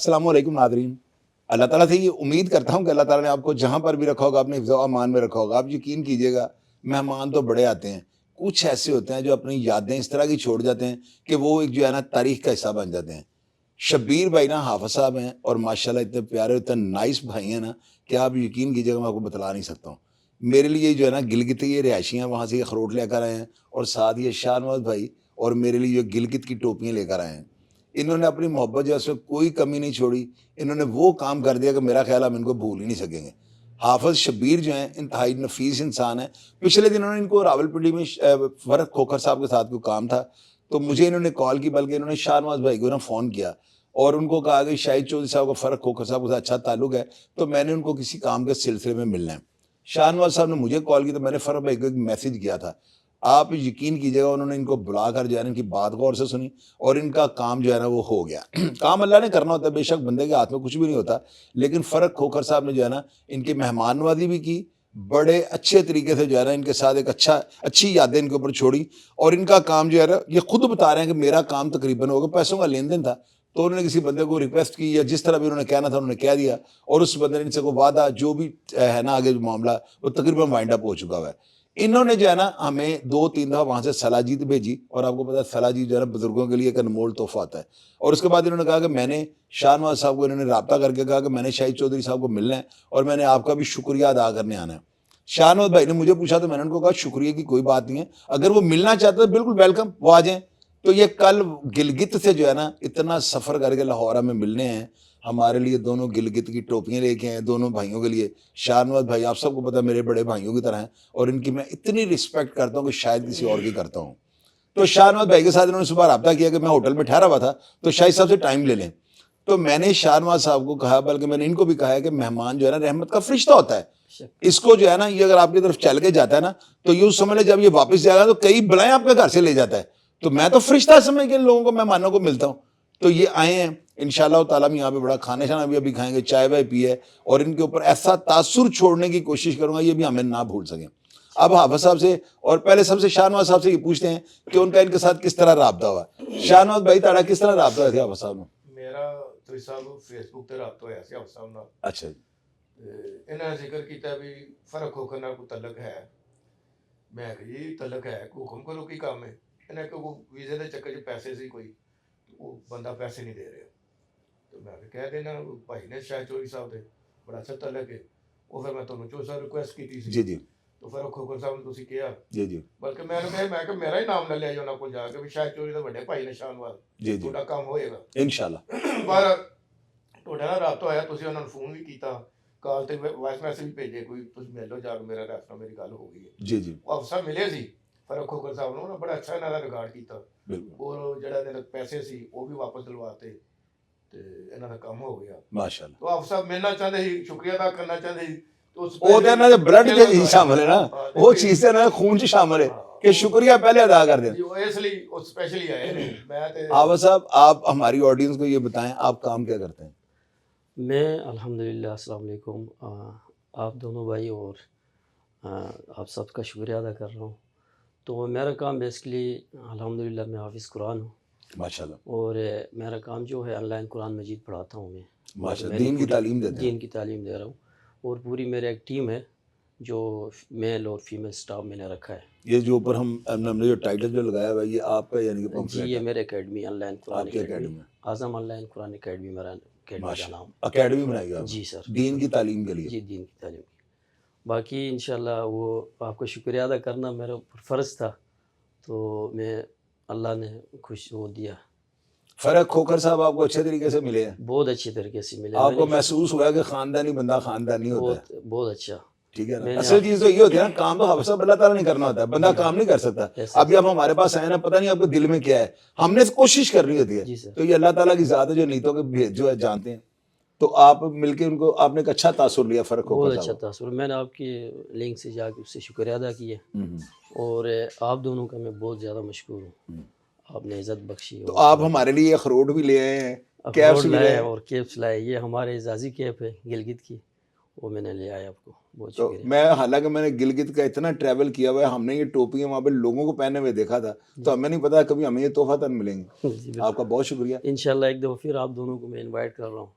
السلام علیکم ناظرین. اللہ تعالیٰ سے یہ امید کرتا ہوں کہ اللہ تعالیٰ نے آپ کو جہاں پر بھی رکھا ہوگا اپنے حفظ و امان میں رکھا ہوگا. آپ یقین کیجئے گا مہمان تو بڑے آتے ہیں, کچھ ایسے ہوتے ہیں جو اپنی یادیں اس طرح کی چھوڑ جاتے ہیں کہ وہ ایک جو ہے نا تاریخ کا حصہ بن جاتے ہیں. شبیر بھائی نا حافظ صاحب ہیں اور ماشاءاللہ اتنے پیارے اتنے نائس بھائی ہیں نا کہ آپ یقین کیجئے گا میں آپ کو بتلا نہیں سکتا ہوں. میرے لیے جو ہے نا گلگت یہ رہائشی ہیں وہاں سے یہ اخروٹ لے کر آئے ہیں, اور ساتھ یہ شاہ نواز بھائی اور میرے لیے جو گلگت کی ٹوپیاں لے کر آئے ہیں. انہوں نے اپنی محبت جو ہے اس میں کوئی کمی نہیں چھوڑی. انہوں نے وہ کام کر دیا کہ میرا خیال ہم ان کو بھول ہی نہیں سکیں گے. حافظ شبیر جو ہیں انتہائی نفیس انسان ہیں. پچھلے دن انہوں نے ان کو راولپنڈی میں فرق کھوکھر صاحب کے ساتھ کوئی کام تھا تو مجھے انہوں نے کال کی, بلکہ انہوں نے شاہ نواز بھائی کو نا فون کیا اور ان کو کہا کہ شاہد چودھری صاحب کا فرق کھوکھر صاحب کے ساتھ اچھا تعلق ہے تو میں نے ان کو کسی کام کے سلسلے میں ملنا ہے. شاہ نواز صاحب نے مجھے کال کی تو میں نے فرق بھائی کو ایک میسج کیا تھا. آپ یقین کیجیے گا انہوں نے ان کو بلا کر جو ہے نا ان کی بات غور سے سنی اور ان کا کام جو ہے نا وہ ہو گیا. کام اللہ نے کرنا ہوتا ہے, بے شک بندے کے ہاتھ میں کچھ بھی نہیں ہوتا, لیکن فرق کھوکھر صاحب نے جو ہے نا ان کی مہمان نوازی بھی کی, بڑے اچھے طریقے سے جو ہے نا ان کے ساتھ ایک اچھی یادیں ان کے اوپر چھوڑی, اور ان کا کام جو ہے نا یہ خود بتا رہے ہیں کہ میرا کام تقریباً ہوگا, پیسوں کا لین دین تھا تو انہوں نے کسی بندے کو ریکویسٹ کی یا جس طرح بھی انہوں نے کہنا تھا انہوں نے کہہ دیا, اور اس بندے نے ان سے کوئی وعدہ جو بھی ہے نا آگے جو معاملہ وہ تقریباً وائنڈ اپ ہو چکا ہوا ہے. انہوں نے جو ہے نا ہمیں 2-3 دفعہ وہاں سے سلاجید بھیجی, اور آپ کو پتا ہے سلاجید جو ہے نا بزرگوں کے لیے ایک انمول تحفہ آتا ہے. اور اس کے بعد انہوں نے کہا کہ میں نے شاہ نواز صاحب کو انہوں نے رابطہ کر کے کہا کہ میں نے شاہد چودھری صاحب کو ملنا ہے اور میں نے آپ کا بھی شکریہ ادا کرنے آنا ہے. شاہ نواز بھائی نے مجھے پوچھا تو میں نے ان کو کہا شکریہ کی کوئی بات نہیں ہے, اگر وہ ملنا چاہتے ہیں بالکل ویلکم, وہ آ جائیں. تو یہ کل گلگت سے جو ہے نا اتنا سفر کر کے لاہور میں ملنے ہیں, ہمارے لیے دونوں گلگت کی ٹوپیاں لے کے ہیں دونوں بھائیوں کے لیے. شاہ نواز بھائی آپ سب کو پتا ہے میرے بڑے بھائیوں کی طرح ہیں اور ان کی میں اتنی رسپیکٹ کرتا ہوں کہ شاید کسی اور کی کرتا ہوں. تو شاہ نواز بھائی کے ساتھ انہوں نے صبح رابطہ کیا کہ میں ہوٹل میں ٹھہرا ہوا تھا تو شاہد صاحب سے ٹائم لے لیں. تو میں نے شاہ نواز صاحب کو کہا, بلکہ میں نے ان کو بھی کہا ہے کہ مہمان جو ہے نا رحمت کا فرشتہ ہوتا ہے. اس کو جو ہے نا یہ اگر آپ کی طرف چل کے جاتا ہے نا تو یہ سمجھ لے جب یہ واپس جائے گا تو کئی بلائیں آپ کے گھر سے لے جاتا ہے. تو میں تو فرشتہ سمجھ کے ان لوگوں کو مہمانوں کو ملتا ہوں. تو یہ آئے ہیں انشاءاللہ تعالیٰ یہاں پہ بڑا کھانے شانا بھی ابھی کھائیں گے, چائے وائے پیے, اور ان کے اوپر ایسا تاثر چھوڑنے کی کوشش کروں گا یہ بھی ہمیں نہ بھول سکیں. اب حافظ صاحب سے اور پہلے سب سے شاہ نواز صاحب سے یہ پوچھتے ہیں کہ ان کا ان کے ساتھ کس طرح رابطہ ہوا. شاہ نواز بھائی تاڑا کس طرح رابطہ ہوا تھا حافظ صاحب نے؟ میرا تو صاحب فیس بک تے رابطہ ہوا سی حافظ صاحب نال. اچھا جی. انہاں ذکر کیتا بھی فرق کھوکھر نال کوئی تعلق ہے, میں کہ جی تعلق ہے, حکم کرو کی کام ہے. انہیں کہ ویزے دے چکر چ پیسے سی کوئی, وہ بندہ پیسے نہیں دے رہا, تو میں کہہ دینا بھائی نے شاہد چودھری صاحب دے بڑا اچھا تعلق ہے. وہ پھر میں تمہیں چودھری صاحب ریکویسٹ کی سی جی جی تو فرق کھوکھر صاحب نے تسی کیا جی جی بلکہ میں نے کہا میں کہ میرا ہی نام نہ لیا جو نہ کو جا کے بھی شاہد چودھری دے بڑے بھائی نے شاہ نواز جی جی تھوڑا کام ہوئے گا انشاءاللہ. پر تھوڑا نا رابطہ ہویا, تسی انہوں نے فون بھی کیتا, کال تے وائس میسج بھی بھیجے, کوئی تسی مل لو جا کے میرا ریفرا میری گل ہو گئی ہے. جی جی وہ افسر ملے سی فرق کھوکھر صاحب نے بڑا اچھا انہاں دا ریگارڈ کیتا, بالکل اور جڑا دے پیسے سی وہ بھی واپس دلواتے تے انہاں دا کام ہو گیا ماشاءاللہ. تو افسر ملنا چاہتے ہی, شکریہ ادا کرنا چاہتے ہی. وہ تو نا بلڈ کے شامل ہے نا, وہ چیز سے نا خون چ شامل ہے کہ شکریہ پہلے ادا کر دیں. اس لیے اسپیشلی آئے میں تے. حافظ صاحب آپ ہماری آڈینس کو یہ بتائیں آپ کام کیا کرتے ہیں؟ میں الحمدللہ السلام علیکم, آپ دونوں بھائی اور آپ سب کا شکریہ ادا کر رہا ہوں. تو میرا کام بیسکلی الحمدللہ میں حافظ قرآن ہوں ماشاءاللہ. اور میرا کام جو ہے آن لائن قرآن مجید پڑھاتا ہوں میں, ماشاءاللہ. دین کی تعلیم دیتے ہیں. دین کی تعلیم دے رہا ہوں, اور پوری میرے ایک ٹیم ہے جو میل اور فیمیل سٹاف میں نے رکھا ہے. یہ جو اوپر ہم نے جو ٹائٹل جو لگایا ہوا ہے یہ آپ کا یعنی کہ جی پمفلیٹ یہ ہے؟ میرے اکیڈمی آن لائن قرآن آپ کی academy, academy Azam on line Quran academy میرا اکیڈمی کا نام. اکیڈمی بنائی ہے جی سر, دین کی تعلیم کے لیے. جی دین کی تعلیم. باقی انشاءاللہ وہ آپ کو شکریہ ادا کرنا میرا اوپر فرض تھا, تو میں اللہ نے خوش وہ دیا. فرق کھوکھر صاحب آپ کو اچھے طریقے سے ملے ہیں؟ بہت اچھے طریقے سے ملے. آپ کو محسوس ہوا کہ خاندانی بندہ خاندانی ہوتا ہے؟ بہت اچھا. ٹھیک ہے نا, اصل چیز تو یہ ہوتی ہے نا, کام تو حافظ صاحب اللہ تعالیٰ نے کرنا ہوتا ہے, بندہ کام نہیں کر سکتا. ابھی آپ ہمارے پاس آئے نا, پتہ نہیں آپ کے دل میں کیا ہے, ہم نے کوشش کرنی ہوتی ہے. تو یہ اللہ تعالیٰ کی ذات ہے جو نیتوں کے جو ہے جانتے ہیں. تو آپ مل کے ان کو آپ نے ایک اچھا تاثر لیا فرق کھوکھر بہت صاحب. اچھا تاثر, میں نے آپ کی لنک سے جا کے اس سے شکریہ ادا کیا, اور آپ دونوں کا میں بہت زیادہ مشکور ہوں, آپ نے عزت بخشی. تو آپ ہمارے لیے اخروٹ بھی لے آئے ہیں, کیپس لائے اور کیپس لائے, یہ ہمارے اعزازی کیپ ہے گلگت کی, وہ میں نے لے آیا آپ کو. بہت تو شکریہ. میں حالانکہ میں نے گلگت کا اتنا ٹریول کیا ہوا ہے, ہم نے یہ ٹوپیاں وہاں پہ لوگوں کو پہنے ہوئے دیکھا تھا, تو ہمیں نہیں پتا کبھی ہمیں یہ تحفہ تن ملیں گے. آپ کا بہت شکریہ. انشاءاللہ ایک دفعہ پھر آپ دونوں کو میں انوائٹ کر رہا ہوں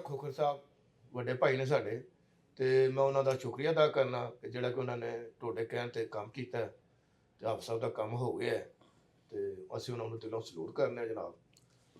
ਖੋਖਰ ਸਾਹਿਬ ਵੱਡੇ ਭਾਈ ਨੇ ਸਾਡੇ, ਤੇ ਮੈਂ ਉਹਨਾਂ ਦਾ ਸ਼ੁਕਰੀਆ ਅਦਾ ਕਰਨਾ ਕਿ ਜਿਹੜਾ ਕਿ ਉਹਨਾਂ ਨੇ ਤੁਹਾਡੇ ਕਹਿਣ ਤੇ ਕੰਮ ਕੀਤਾ ਹੈ, ਤੇ ਆਪ ਸਭ ਦਾ ਕੰਮ ਹੋ ਗਿਆ ਹੈ, ਤੇ ਅਸੀਂ ਉਹਨਾਂ ਨੂੰ ਦਿਲੋਂ ਸਲੂਟ ਕਰਨੇ ਆ ਜਨਾਬ।